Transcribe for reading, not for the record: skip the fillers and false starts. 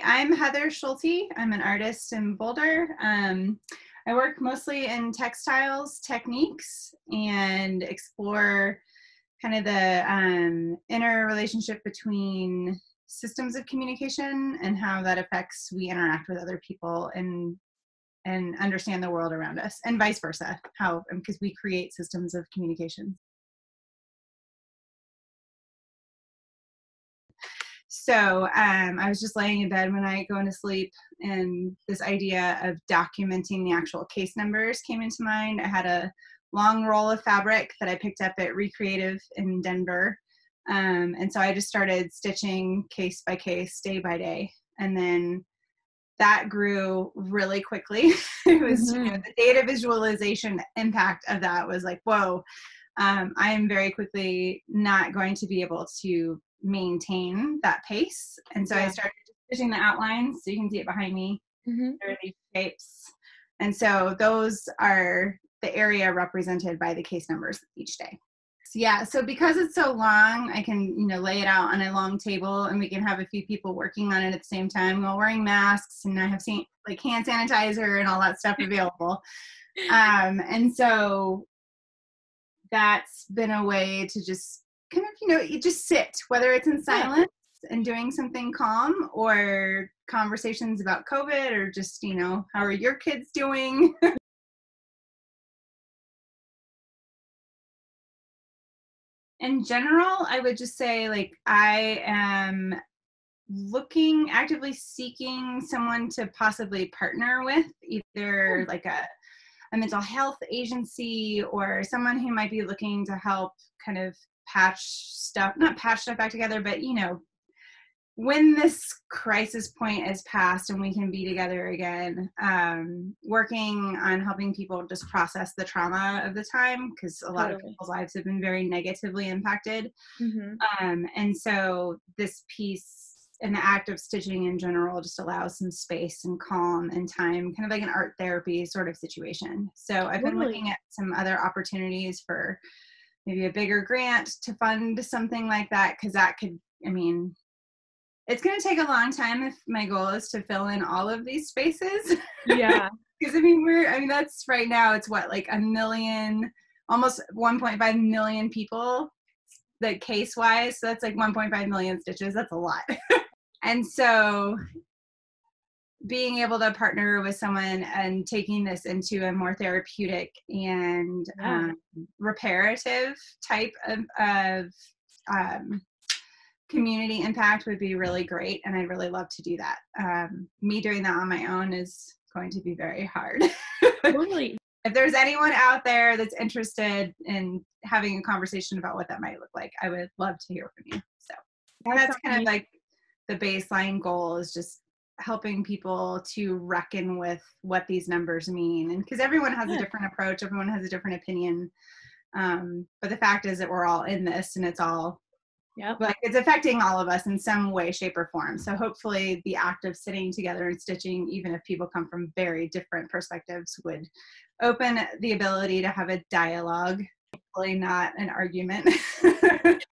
I'm Heather Schulte. I'm an artist in Boulder. I work mostly in textiles techniques and explore kind of the inner relationship between systems of communication and how that affects we interact with other people and understand the world around us, and vice versa, how, because we create systems of communication. So I was just laying in bed when I go into sleep, and this idea of documenting the actual case numbers came into mind. I had a long roll of fabric that I picked up at Recreative in Denver. And so I just started stitching case by case, day by day. And then that grew really quickly. It was, the data visualization impact of that was like, whoa, I am very quickly not going to be able to maintain that pace. And so I started stitching the outlines, so you can see it behind me. There are these shapes. And so those are the area represented by the case numbers each day. So because it's so long, I can, lay it out on a long table, and we can have a few people working on it at the same time while wearing masks, and I have seen like hand sanitizer and all that stuff available. And so that's been a way to just kind of, you just sit, whether it's in silence and doing something calm, or conversations about COVID, or just, how are your kids doing? In general, I would just say, like, I am actively seeking someone to possibly partner with, either like a mental health agency, or someone who might be looking to help kind of not patch stuff back together, but, when this crisis point is past and we can be together again, working on helping people just process the trauma of the time, because a lot of people's lives have been very negatively impacted. And so this piece and the act of stitching in general just allows some space and calm and time, kind of like an art therapy sort of situation. So I've been looking at some other opportunities for maybe a bigger grant to fund something like that, because that could, it's going to take a long time if my goal is to fill in all of these spaces. Yeah. Because that's right now, it's what, like 1 million, almost 1.5 million people, like case wise. So that's like 1.5 million stitches. That's a lot. And so being able to partner with someone and taking this into a more therapeutic and reparative type of community impact would be really great, and I'd really love to do that. Me doing that on my own is going to be very hard. Totally. If there's anyone out there that's interested in having a conversation about what that might look like, I would love to hear from you. So that's kind of like the baseline goal, is just helping people to reckon with what these numbers mean. And because everyone has a different approach, everyone has a different opinion. But the fact is that we're all in this, and it's all like it's affecting all of us in some way, shape, or form. So hopefully the act of sitting together and stitching, even if people come from very different perspectives, would open the ability to have a dialogue, hopefully not an argument.